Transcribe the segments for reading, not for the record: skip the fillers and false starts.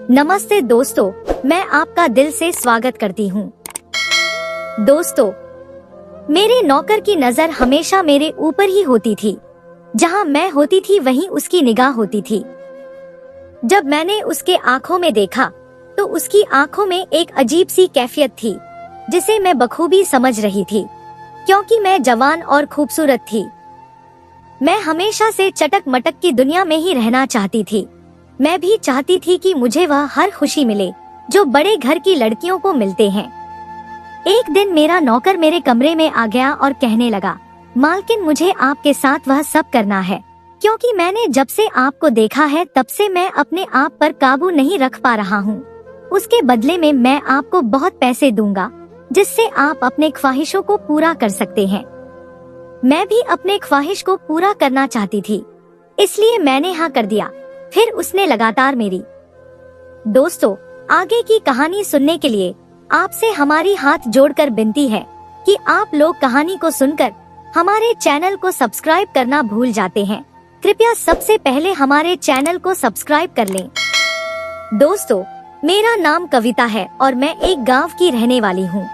नमस्ते दोस्तों, मैं आपका दिल से स्वागत करती हूँ। दोस्तों, मेरे नौकर की नजर हमेशा मेरे ऊपर ही होती थी। जहाँ मैं होती थी वहीं उसकी निगाह होती थी। जब मैंने उसके आंखों में देखा तो उसकी आंखों में एक अजीब सी कैफियत थी जिसे मैं बखूबी समझ रही थी, क्योंकि मैं जवान और खूबसूरत थी। मैं हमेशा से चटक मटक की दुनिया में ही रहना चाहती थी। मैं भी चाहती थी कि मुझे वह हर खुशी मिले जो बड़े घर की लड़कियों को मिलते हैं। एक दिन मेरा नौकर मेरे कमरे में आ गया और कहने लगा, मालकिन मुझे आपके साथ वह सब करना है, क्योंकि मैंने जब से आपको देखा है तब से मैं अपने आप पर काबू नहीं रख पा रहा हूँ। उसके बदले में मैं आपको बहुत पैसे दूंगा जिससे आप अपने ख्वाहिशों को पूरा कर सकते हैं। मैं भी अपने ख्वाहिश को पूरा करना चाहती थी, इसलिए मैंने हाँ कर दिया। फिर उसने लगातार मेरी। दोस्तों, आगे की कहानी सुनने के लिए आपसे हमारी हाथ जोड़कर विनती है कि आप लोग कहानी को सुनकर हमारे चैनल को सब्सक्राइब करना भूल जाते हैं। कृपया सबसे पहले हमारे चैनल को सब्सक्राइब कर लें। दोस्तों, मेरा नाम कविता है और मैं एक गांव की रहने वाली हूँ।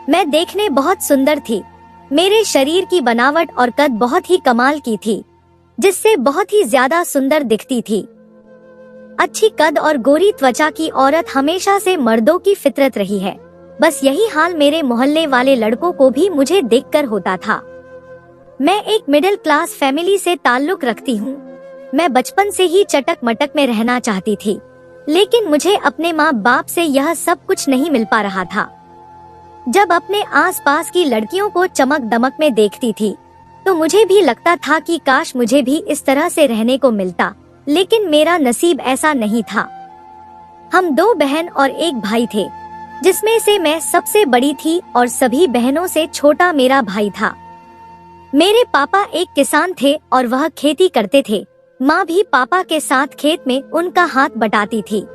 मैं देखने बहुत सुंदर थी। मेरे शरीर की बनावट और कद बहुत ही कमाल की थी, जिससे बहुत ही ज्यादा सुंदर दिखती थी। अच्छी कद और गोरी त्वचा की औरत हमेशा से मर्दों की फितरत रही है। बस यही हाल मेरे मोहल्ले वाले लड़कों को भी मुझे देखकर होता था। मैं एक मिडिल क्लास फैमिली से ताल्लुक रखती हूँ। मैं बचपन से ही चटक मटक में रहना चाहती थी, लेकिन मुझे अपने माँ बाप से यह सब कुछ नहीं मिल पा रहा था। जब अपने आसपास की लड़कियों को चमक दमक में देखती थी तो मुझे भी लगता था कि काश मुझे भी इस तरह से रहने को मिलता, लेकिन मेरा नसीब ऐसा नहीं था। हम 2 बहन और 1 भाई थे, जिसमें से मैं सबसे बड़ी थी और सभी बहनों से छोटा मेरा भाई था। मेरे पापा एक किसान थे और वह खेती करते थे। माँ भी पापा के साथ खेत में उनका हाथ बटाती थी।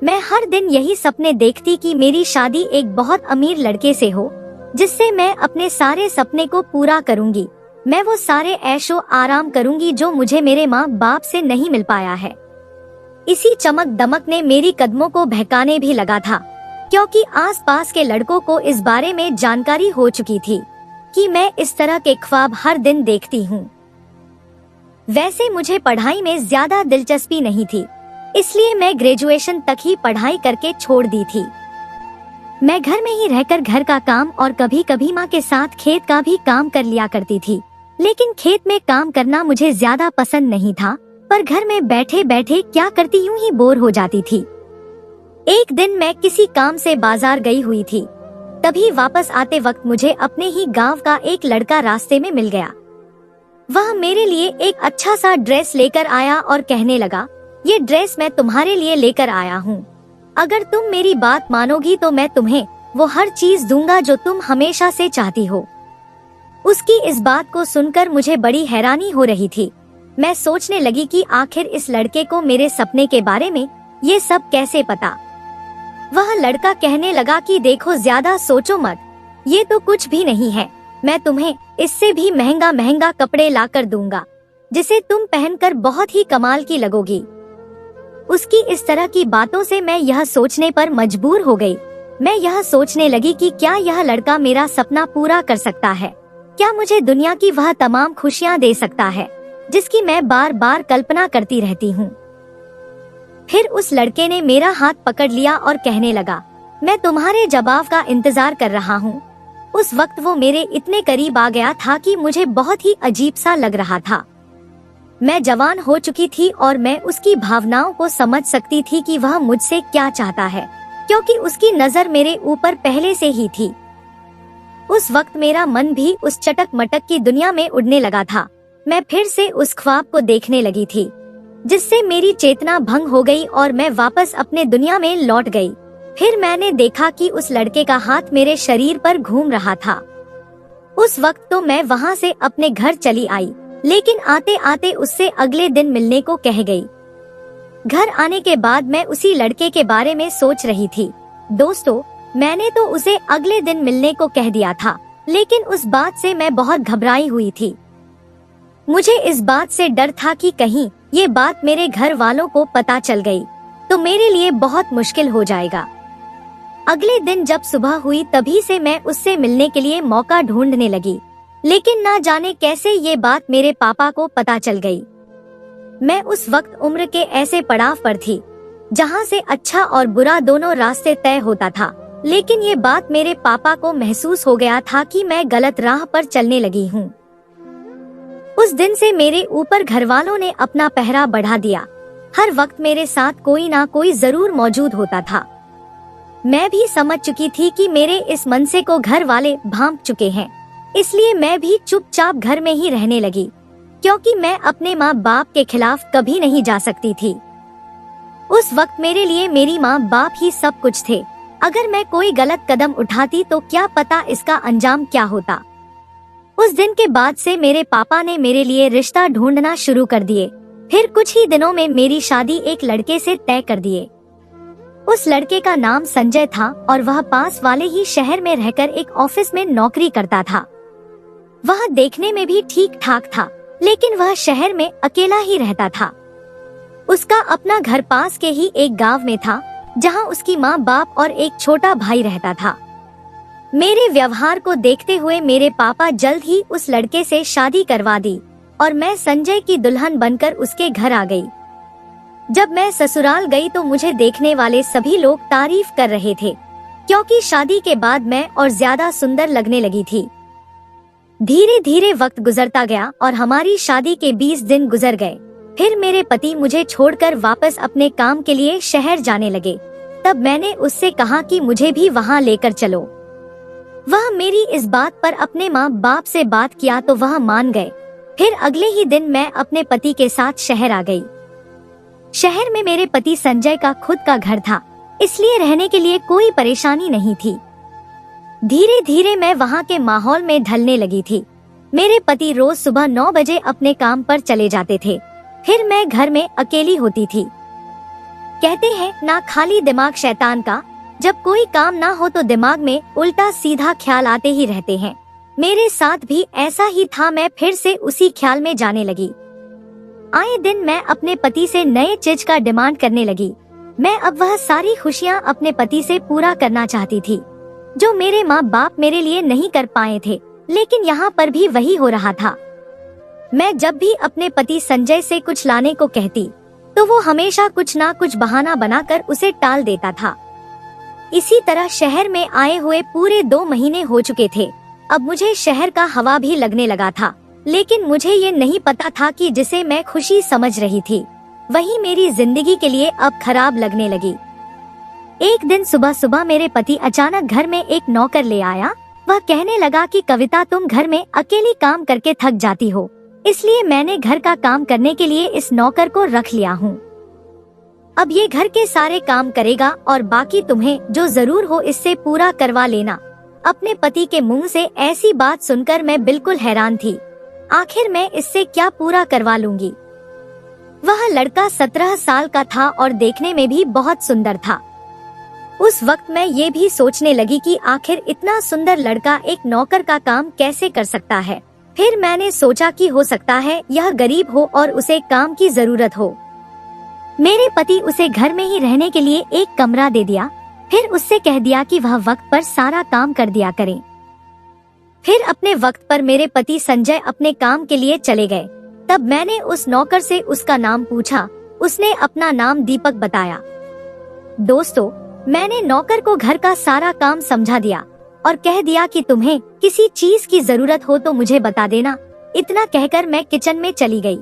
मैं हर दिन यही सपने देखती कि मेरी शादी एक बहुत अमीर लड़के से हो, जिससे मैं अपने सारे सपने को पूरा करूंगी। मैं वो सारे ऐशो आराम करूंगी जो मुझे मेरे माँ बाप से नहीं मिल पाया है। इसी चमक दमक ने मेरी कदमों को बहकाने भी लगा था, क्योंकि आसपास के लड़कों को इस बारे में जानकारी हो चुकी थी कि मैं इस तरह के ख्वाब हर दिन देखती हूँ। वैसे मुझे पढ़ाई में ज्यादा दिलचस्पी नहीं थी, इसलिए मैं ग्रेजुएशन तक ही पढ़ाई करके छोड़ दी थी। मैं घर में ही रहकर घर का काम और कभी कभी माँ के साथ खेत का भी काम कर लिया करती थी। लेकिन खेत में काम करना मुझे ज्यादा पसंद नहीं था, पर घर में बैठे बैठे क्या करती यूं ही बोर हो जाती थी। एक दिन मैं किसी काम से बाजार गई हुई थी। तभी वापस आते वक्त मुझे अपने ही गांव का एक लड़का रास्ते में मिल गया। वह मेरे लिए एक अच्छा सा ड्रेस लेकर आया और कहने लगा, ये ड्रेस मैं तुम्हारे लिए लेकर आया हूँ। अगर तुम मेरी बात मानोगी तो मैं तुम्हें वो हर चीज दूंगा जो तुम हमेशा से चाहती हो। उसकी इस बात को सुनकर मुझे बड़ी हैरानी हो रही थी। मैं सोचने लगी कि आखिर इस लड़के को मेरे सपने के बारे में ये सब कैसे पता। वह लड़का कहने लगा कि देखो, ज्यादा सोचो मत, ये तो कुछ भी नहीं है। मैं तुम्हें इससे भी महंगा महंगा कपड़े लाकर दूंगा, जिसे तुम पहनकर बहुत ही कमाल की लगोगी। उसकी इस तरह की बातों से मैं यह सोचने पर मजबूर हो गई। मैं यह सोचने लगी कि क्या यह लड़का मेरा सपना पूरा कर सकता है? क्या मुझे दुनिया की वह तमाम खुशियाँ दे सकता है जिसकी मैं बार बार कल्पना करती रहती हूँ? फिर उस लड़के ने मेरा हाथ पकड़ लिया और कहने लगा, मैं तुम्हारे जवाब का इंतजार कर रहा हूँ। उस वक्त वो मेरे इतने करीब आ गया था कि मुझे बहुत ही अजीब सा लग रहा था। मैं जवान हो चुकी थी और मैं उसकी भावनाओं को समझ सकती थी कि वह मुझसे क्या चाहता है, क्योंकि उसकी नजर मेरे ऊपर पहले से ही थी। उस वक्त मेरा मन भी उस चटक मटक की दुनिया में उड़ने लगा था। मैं फिर से उस ख्वाब को देखने लगी थी, जिससे मेरी चेतना भंग हो गई और मैं वापस अपने दुनिया में लौट गई। फिर मैंने देखा कि उस लड़के का हाथ मेरे शरीर पर घूम रहा था। उस वक्त तो मैं वहाँ से अपने घर चली आई, लेकिन आते आते उससे अगले दिन मिलने को कह गई। घर आने के बाद मैं उसी लड़के के बारे में सोच रही थी। दोस्तों, मैंने तो उसे अगले दिन मिलने को कह दिया था, लेकिन उस बात से मैं बहुत घबराई हुई थी। मुझे इस बात से डर था कि कहीं ये बात मेरे घर वालों को पता चल गई तो मेरे लिए बहुत मुश्किल हो जाएगा। अगले दिन जब सुबह हुई तभी से मैं उससे मिलने के लिए मौका ढूंढने लगी, लेकिन ना जाने कैसे ये बात मेरे पापा को पता चल गई। मैं उस वक्त उम्र के ऐसे पड़ाव पर थी जहाँ से अच्छा और बुरा दोनों रास्ते तय होता था, लेकिन ये बात मेरे पापा को महसूस हो गया था कि मैं गलत राह पर चलने लगी हूँ। उस दिन से मेरे ऊपर घरवालों ने अपना पहरा बढ़ा दिया। हर वक्त मेरे साथ कोई ना कोई जरूर मौजूद होता था। मैं भी समझ चुकी थी कि मेरे इस मनसे को घर वाले भांप चुके हैं, इसलिए मैं भी चुपचाप घर में ही रहने लगी, क्योंकि मैं अपने माँ बाप के खिलाफ कभी नहीं जा सकती थी। उस वक्त मेरे लिए मेरी माँ बाप ही सब कुछ थे। अगर मैं कोई गलत कदम उठाती तो क्या पता इसका अंजाम क्या होता। उस दिन के बाद से मेरे पापा ने मेरे लिए रिश्ता ढूंढना शुरू कर दिए। फिर कुछ ही दिनों में मेरी शादी एक लड़के से तय कर दिए। उस लड़के का नाम संजय था और वह पास वाले ही शहर में रहकर एक ऑफिस में नौकरी करता था। वह देखने में भी ठीक ठाक था, लेकिन वह शहर में अकेला ही रहता था। उसका अपना घर पास के ही एक गांव में था, जहां उसकी माँ बाप और एक छोटा भाई रहता था। मेरे व्यवहार को देखते हुए मेरे पापा जल्द ही उस लड़के से शादी करवा दी और मैं संजय की दुल्हन बनकर उसके घर आ गई। जब मैं ससुराल गई तो मुझे देखने वाले सभी लोग तारीफ कर रहे थे, क्योंकि शादी के बाद मैं और ज्यादा सुंदर लगने लगी थी। धीरे धीरे वक्त गुजरता गया और हमारी शादी के 20 दिन गुजर गए। फिर मेरे पति मुझे छोड़कर वापस अपने काम के लिए शहर जाने लगे। तब मैंने उससे कहा कि मुझे भी वहाँ लेकर चलो। वह मेरी इस बात पर अपने माँ बाप से बात किया तो वह मान गए। फिर अगले ही दिन मैं अपने पति के साथ शहर आ गई। शहर में मेरे पति संजय का खुद का घर था, इसलिए रहने के लिए कोई परेशानी नहीं थी। धीरे धीरे मैं वहाँ के माहौल में ढलने लगी थी। मेरे पति रोज सुबह 9 बजे अपने काम पर चले जाते थे, फिर मैं घर में अकेली होती थी। कहते हैं ना खाली दिमाग शैतान का, जब कोई काम ना हो तो दिमाग में उल्टा सीधा ख्याल आते ही रहते हैं। मेरे साथ भी ऐसा ही था। मैं फिर से उसी ख्याल में जाने लगी। आए दिन मैं अपने पति से नए चीज का डिमांड करने लगी। मैं अब वह सारी खुशियाँ अपने पति से पूरा करना चाहती थी, जो मेरे माँ बाप मेरे लिए नहीं कर पाए थे, लेकिन यहाँ पर भी वही हो रहा था। मैं जब भी अपने पति संजय से कुछ लाने को कहती, तो वो हमेशा कुछ ना कुछ बहाना बनाकर उसे टाल देता था। इसी तरह शहर में आए हुए पूरे 2 महीने हो चुके थे। अब मुझे शहर का हवा भी लगने लगा था, लेकिन मुझे ये नहीं पता था कि जिसे मैं खुशी समझ रही थी, वही मेरी जिंदगी के लिए अब खराब लगने लगी। एक दिन सुबह सुबह मेरे पति अचानक घर में एक नौकर ले आया। वह कहने लगा कि कविता, तुम घर में अकेली काम करके थक जाती हो, इसलिए मैंने घर का काम करने के लिए इस नौकर को रख लिया हूँ। अब ये घर के सारे काम करेगा और बाकी तुम्हें जो जरूर हो इससे पूरा करवा लेना। अपने पति के मुंह से ऐसी बात सुनकर मैं बिल्कुल हैरान थी। आखिर मैं इससे क्या पूरा करवा लूंगी। वह लड़का 17 साल का था और देखने में भी बहुत सुंदर था। उस वक्त मैं ये भी सोचने लगी कि आखिर इतना सुंदर लड़का एक नौकर का काम कैसे कर सकता है। फिर मैंने सोचा कि हो सकता है यह गरीब हो और उसे काम की जरूरत हो। मेरे पति उसे घर में ही रहने के लिए एक कमरा दे दिया। फिर उससे कह दिया कि वह वक्त पर सारा काम कर दिया करे। फिर अपने वक्त पर मेरे पति संजय अपने काम के लिए चले गए। तब मैंने उस नौकर से उसका नाम पूछा। उसने अपना नाम दीपक बताया। दोस्तों, मैंने नौकर को घर का सारा काम समझा दिया और कह दिया कि तुम्हें किसी चीज की जरूरत हो तो मुझे बता देना। इतना कहकर मैं किचन में चली गई।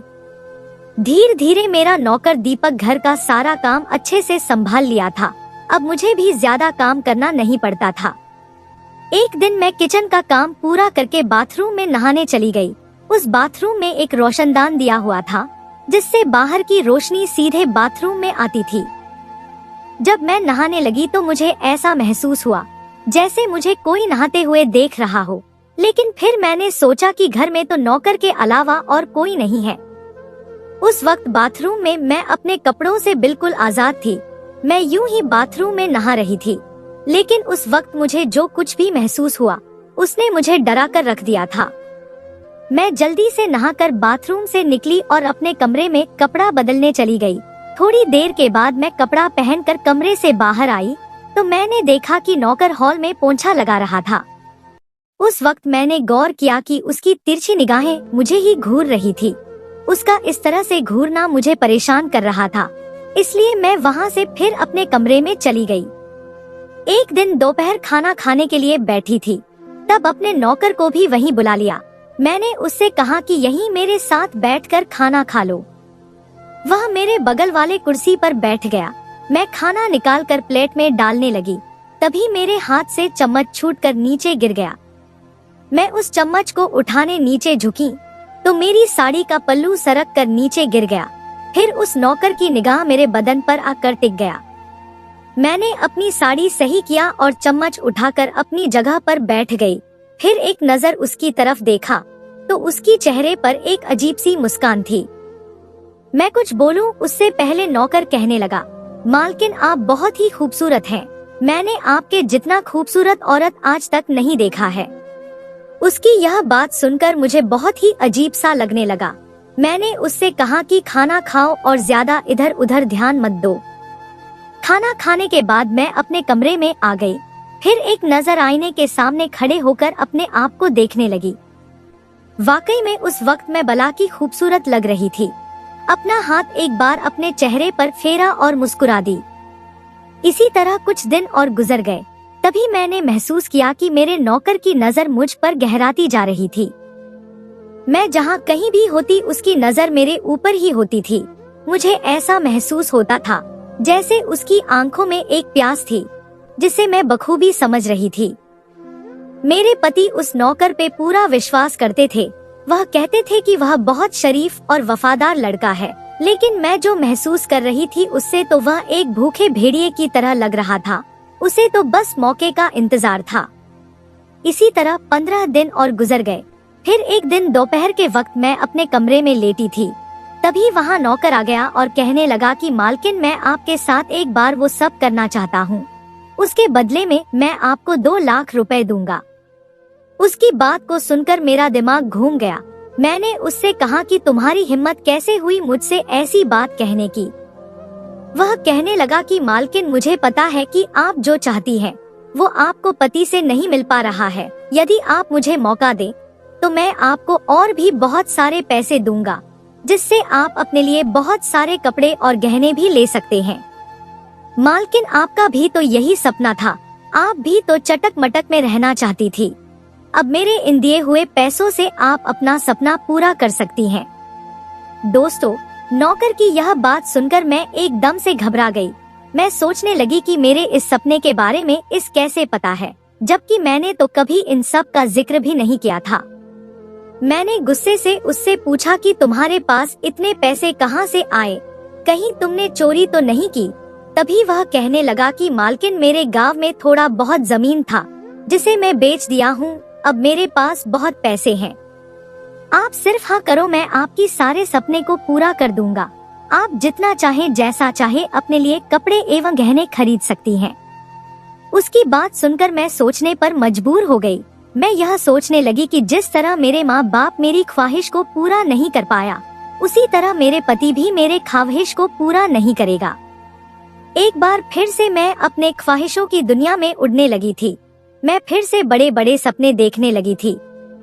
धीरे धीरे मेरा नौकर दीपक घर का सारा काम अच्छे से संभाल लिया था। अब मुझे भी ज्यादा काम करना नहीं पड़ता था। एक दिन मैं किचन का काम पूरा करके बाथरूम में नहाने चली गई। उस बाथरूम में एक रोशनदान दिया हुआ था, जिससे बाहर की रोशनी सीधे बाथरूम में आती थी। जब मैं नहाने लगी तो मुझे ऐसा महसूस हुआ जैसे मुझे कोई नहाते हुए देख रहा हो। लेकिन फिर मैंने सोचा कि घर में तो नौकर के अलावा और कोई नहीं है। उस वक्त बाथरूम में मैं अपने कपड़ों से बिल्कुल आजाद थी। मैं यूं ही बाथरूम में नहा रही थी, लेकिन उस वक्त मुझे जो कुछ भी महसूस हुआ उसने मुझे डरा कर रख दिया था। मैं जल्दी से नहाकर बाथरूम से निकली और अपने कमरे में कपड़ा बदलने चली गई। थोड़ी देर के बाद मैं कपड़ा पहनकर कमरे से बाहर आई तो मैंने देखा कि नौकर हॉल में पोंछा लगा रहा था। उस वक्त मैंने गौर किया कि उसकी तिरछी निगाहें मुझे ही घूर रही थी। उसका इस तरह से घूरना मुझे परेशान कर रहा था, इसलिए मैं वहाँ से फिर अपने कमरे में चली गई। एक दिन दोपहर खाना खाने के लिए बैठी थी, तब अपने नौकर को भी वहीं बुला लिया। मैंने उससे कहा कि यहीं मेरे साथ बैठकर खाना खा लो। वह मेरे बगल वाले कुर्सी पर बैठ गया। मैं खाना निकालकर प्लेट में डालने लगी, तभी मेरे हाथ से चम्मच छूटकर नीचे गिर गया। मैं उस चम्मच को उठाने नीचे झुकी तो मेरी साड़ी का पल्लू सरक कर नीचे गिर गया। फिर उस नौकर की निगाह मेरे बदन पर आकर टिक गया। मैंने अपनी साड़ी सही किया और चम्मच उठाकर अपनी जगह पर बैठ गई। फिर एक नजर उसकी तरफ देखा तो उसकी चेहरे पर एक अजीब सी मुस्कान थी। मैं कुछ बोलूं उससे पहले नौकर कहने लगा, मालकिन आप बहुत ही खूबसूरत हैं। मैंने आपके जितना खूबसूरत औरत आज तक नहीं देखा है। उसकी यह बात सुनकर मुझे बहुत ही अजीब सा लगने लगा। मैंने उससे कहा कि खाना खाओ और ज्यादा इधर उधर ध्यान मत दो। खाना खाने के बाद मैं अपने कमरे में आ गई। फिर एक नजर आईने के सामने खड़े होकर अपने आप को देखने लगी। वाकई में उस वक्त मैं बला की खूबसूरत लग रही थी। अपना हाथ एक बार अपने चेहरे पर फेरा और मुस्कुरा दी। इसी तरह कुछ दिन और गुजर गए। तभी मैंने महसूस किया कि मेरे नौकर की नजर मुझ पर गहराती जा रही थी। मैं जहाँ कहीं भी होती उसकी नजर मेरे ऊपर ही होती थी। मुझे ऐसा महसूस होता था जैसे उसकी आंखों में एक प्यास थी जिसे मैं बखूबी समझ रही थी। मेरे पति उस नौकर पे पूरा विश्वास करते थे। वह कहते थे कि वह बहुत शरीफ और वफादार लड़का है, लेकिन मैं जो महसूस कर रही थी उससे तो वह एक भूखे भेड़िए की तरह लग रहा था। उसे तो बस मौके का इंतजार था। इसी तरह 15 दिन और गुजर गए। फिर एक दिन दोपहर के वक्त मैं अपने कमरे में लेटी थी, तभी वहाँ नौकर आ गया और कहने लगा कि मालकिन मैं आपके साथ एक बार वो सब करना चाहता हूँ। उसके बदले में मैं आपको 2 लाख रुपए दूंगा। उसकी बात को सुनकर मेरा दिमाग घूम गया। मैंने उससे कहा कि तुम्हारी हिम्मत कैसे हुई मुझसे ऐसी बात कहने की। वह कहने लगा कि मालकिन मुझे पता है कि आप जो चाहती हैं वो आपको पति से नहीं मिल पा रहा है। यदि आप मुझे मौका दें तो मैं आपको और भी बहुत सारे पैसे दूंगा, जिससे आप अपने लिए बहुत सारे कपड़े और गहने भी ले सकते हैं। मालकिन आपका भी तो यही सपना था। आप भी तो चटक मटक में रहना चाहती थी। अब मेरे इन दिए हुए पैसों से आप अपना सपना पूरा कर सकती हैं। दोस्तों, नौकर की यह बात सुनकर मैं एकदम से घबरा गई। मैं सोचने लगी कि मेरे इस सपने के बारे में इस कैसे पता है, जबकि मैंने तो कभी इन सब का जिक्र भी नहीं किया था। मैंने गुस्से से उससे पूछा कि तुम्हारे पास इतने पैसे कहाँ से आए? कहीं तुमने चोरी तो नहीं की? तभी वह कहने लगा कि मालकिन मेरे गांव में थोड़ा बहुत जमीन था जिसे मैं बेच दिया हूँ। अब मेरे पास बहुत पैसे हैं। आप सिर्फ हाँ करो, मैं आपकी सारे सपने को पूरा कर दूंगा। आप जितना चाहे जैसा चाहे अपने लिए कपड़े एवं गहने खरीद सकती हैं। उसकी बात सुनकर मैं सोचने पर मजबूर हो गई। मैं यह सोचने लगी कि जिस तरह मेरे माँ बाप मेरी ख्वाहिश को पूरा नहीं कर पाया, उसी तरह मेरे पति भी मेरे ख्वाहिश को पूरा नहीं करेगा। एक बार फिर से मैं अपने ख्वाहिशों की दुनिया में उड़ने लगी थी। मैं फिर से बड़े बड़े सपने देखने लगी थी।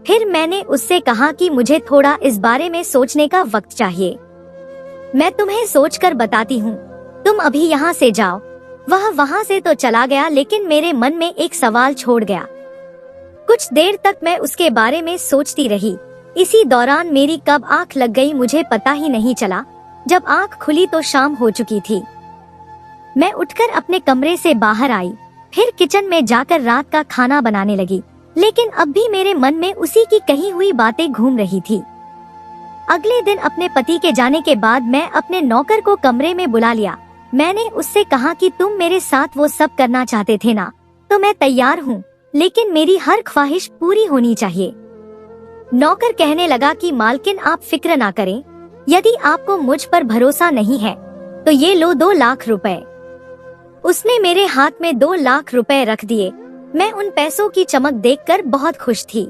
फिर मैंने उससे कहा कि मुझे थोड़ा इस बारे में सोचने का वक्त चाहिए। मैं तुम्हें सोचकर बताती हूँ, तुम अभी यहाँ से जाओ। वह वहाँ से तो चला गया, लेकिन मेरे मन में एक सवाल छोड़ गया। कुछ देर तक मैं उसके बारे में सोचती रही। इसी दौरान मेरी कब आंख लग गई मुझे पता ही नहीं चला। जब आंख खुली तो शाम हो चुकी थी। मैं उठकर अपने कमरे से बाहर आई, फिर किचन में जाकर रात का खाना बनाने लगी, लेकिन अब भी मेरे मन में उसी की कही हुई बातें घूम रही थी। अगले दिन अपने पति के जाने के बाद मैं अपने नौकर को कमरे में बुला लिया। मैंने उससे कहा कि तुम मेरे साथ वो सब करना चाहते थे ना, तो मैं तैयार हूँ, लेकिन मेरी हर ख्वाहिश पूरी होनी चाहिए। नौकर कहने लगा कि मालकिन आप फिक्र ना करें, यदि आपको मुझ पर भरोसा नहीं है तो ये लो 2 लाख रुपए। उसने मेरे हाथ में 2 लाख रुपए रख दिए। मैं उन पैसों की चमक देखकर बहुत खुश थी।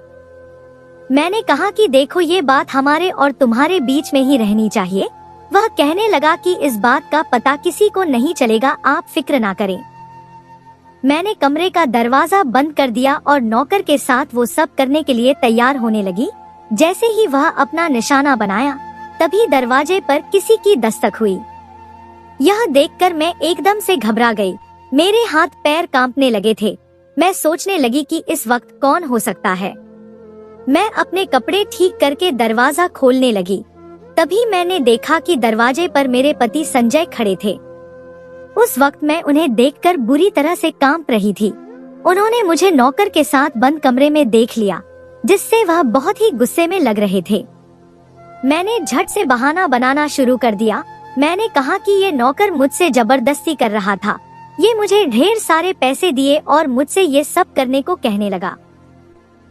मैंने कहा कि देखो, ये बात हमारे और तुम्हारे बीच में ही रहनी चाहिए। वह कहने लगा कि इस बात का पता किसी को नहीं चलेगा, आप फिक्र ना करें। मैंने कमरे का दरवाजा बंद कर दिया और नौकर के साथ वो सब करने के लिए तैयार होने लगी। जैसे ही वह अपना निशाना बनाया, तभी दरवाजे पर किसी की दस्तक हुई। यह देखकर मैं एकदम से घबरा गई। मेरे हाथ पैर कांपने लगे थे। मैं सोचने लगी कि इस वक्त कौन हो सकता है। मैं अपने कपड़े ठीक करके दरवाजा खोलने लगी। तभी मैंने देखा कि दरवाजे पर मेरे पति संजय खड़े थे। उस वक्त मैं उन्हें देखकर बुरी तरह से कांप रही थी। उन्होंने मुझे नौकर के साथ बंद कमरे में देख लिया, जिससे वह बहुत ही गुस्से में लग रहे थे। मैंने झट से बहाना बनाना शुरू कर दिया। मैंने कहा कि ये नौकर मुझसे जबरदस्ती कर रहा था। ये मुझे ढेर सारे पैसे दिए और मुझसे ये सब करने को कहने लगा।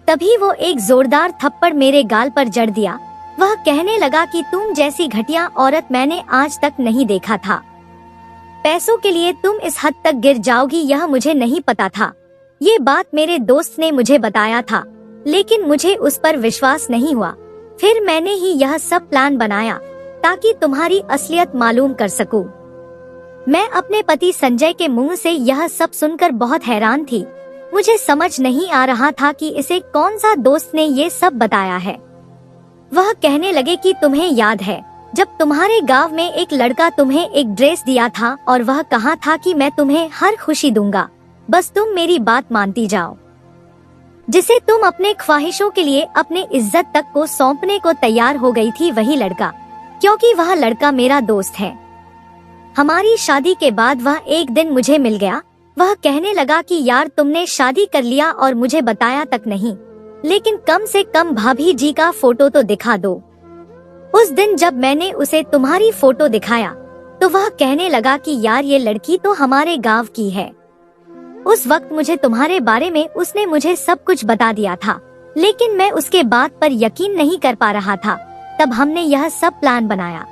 तभी वो एक जोरदार थप्पड़ मेरे गाल पर जड़ दिया। वह कहने लगा कि तुम जैसी घटिया औरत मैंने आज तक नहीं देखा था। पैसों के लिए तुम इस हद तक गिर जाओगी, यह मुझे नहीं पता था। ये बात मेरे दोस्त ने मुझे बताया था, लेकिन मुझे उस पर विश्वास नहीं हुआ। फिर मैंने ही यह सब प्लान बनाया ताकि तुम्हारी असलियत मालूम कर सकूं। मैं अपने पति संजय के मुंह से यह सब सुनकर बहुत हैरान थी। मुझे समझ नहीं आ रहा था कि इसे कौन सा दोस्त ने ये सब बताया है। वह कहने लगे कि तुम्हें याद है जब तुम्हारे गांव में एक लड़का तुम्हें एक ड्रेस दिया था और वह कहा था कि मैं तुम्हें हर खुशी दूंगा, बस तुम मेरी बात मानती जाओ। जिसे तुम अपने ख्वाहिशों के लिए अपने इज्जत तक को सौंपने को तैयार हो गई थी, वही लड़का, क्योंकि वह लड़का मेरा दोस्त है। हमारी शादी के बाद वह एक दिन मुझे मिल गया। वह कहने लगा कि यार तुमने शादी कर लिया और मुझे बताया तक नहीं, लेकिन कम से कम भाभी जी का फोटो तो दिखा दो। उस दिन जब मैंने उसे तुम्हारी फोटो दिखाया तो वह कहने लगा कि यार ये लड़की तो हमारे गांव की है। उस वक्त मुझे तुम्हारे बारे में उसने मुझे सब कुछ बता दिया था, लेकिन मैं उसके बात पर यकीन नहीं कर पा रहा था। तब हमने यह सब प्लान बनाया।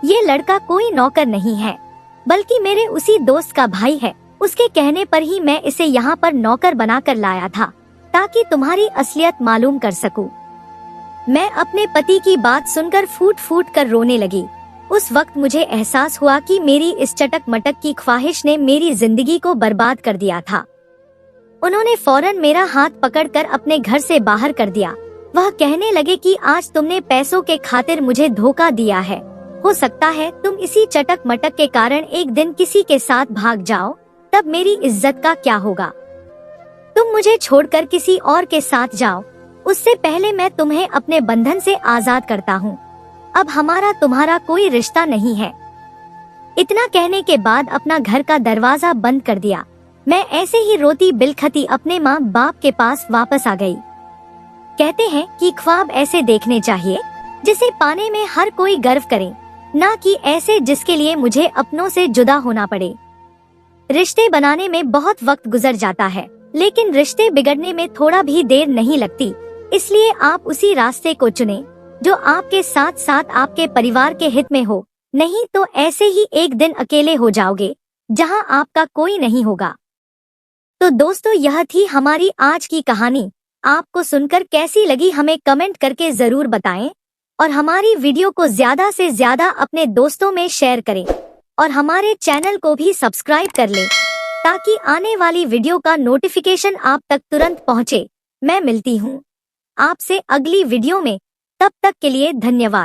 ये लड़का कोई नौकर नहीं है, बल्कि मेरे उसी दोस्त का भाई है। उसके कहने पर ही मैं इसे यहाँ पर नौकर बनाकर लाया था, ताकि तुम्हारी असलियत मालूम कर सकूं। मैं अपने पति की बात सुनकर फूट फूट कर रोने लगी। उस वक्त मुझे एहसास हुआ कि मेरी इस चटक मटक की ख्वाहिश ने मेरी जिंदगी को बर्बाद कर दिया था। उन्होंने फौरन मेरा हाथ पकड़कर अपने घर से बाहर कर दिया। वह कहने लगे कि आज तुमने पैसों के खातिर मुझे धोखा दिया है। हो सकता है तुम इसी चटक मटक के कारण एक दिन किसी के साथ भाग जाओ, तब मेरी इज्जत का क्या होगा। तुम मुझे छोड़कर किसी और के साथ जाओ, उससे पहले मैं तुम्हें अपने बंधन से आजाद करता हूँ। अब हमारा तुम्हारा कोई रिश्ता नहीं है। इतना कहने के बाद अपना घर का दरवाजा बंद कर दिया। मैं ऐसे ही रोती बिलखती अपने माँ बाप के पास वापस आ गई। कहते हैं कि ख्वाब ऐसे देखने चाहिए जिसे पाने में हर कोई गर्व करे, ना कि ऐसे जिसके लिए मुझे अपनों से जुदा होना पड़े। रिश्ते बनाने में बहुत वक्त गुजर जाता है, लेकिन रिश्ते बिगड़ने में थोड़ा भी देर नहीं लगती। इसलिए आप उसी रास्ते को चुनें जो आपके साथ साथ आपके परिवार के हित में हो, नहीं तो ऐसे ही एक दिन अकेले हो जाओगे जहां आपका कोई नहीं होगा। तो दोस्तों, यह थी हमारी आज की कहानी। आपको सुनकर कैसी लगी हमें कमेंट करके जरूर बताएं, और हमारी वीडियो को ज्यादा से ज्यादा अपने दोस्तों में शेयर करें और हमारे चैनल को भी सब्सक्राइब कर लें, ताकि आने वाली वीडियो का नोटिफिकेशन आप तक तुरंत पहुंचे। मैं मिलती हूं आपसे अगली वीडियो में, तब तक के लिए धन्यवाद।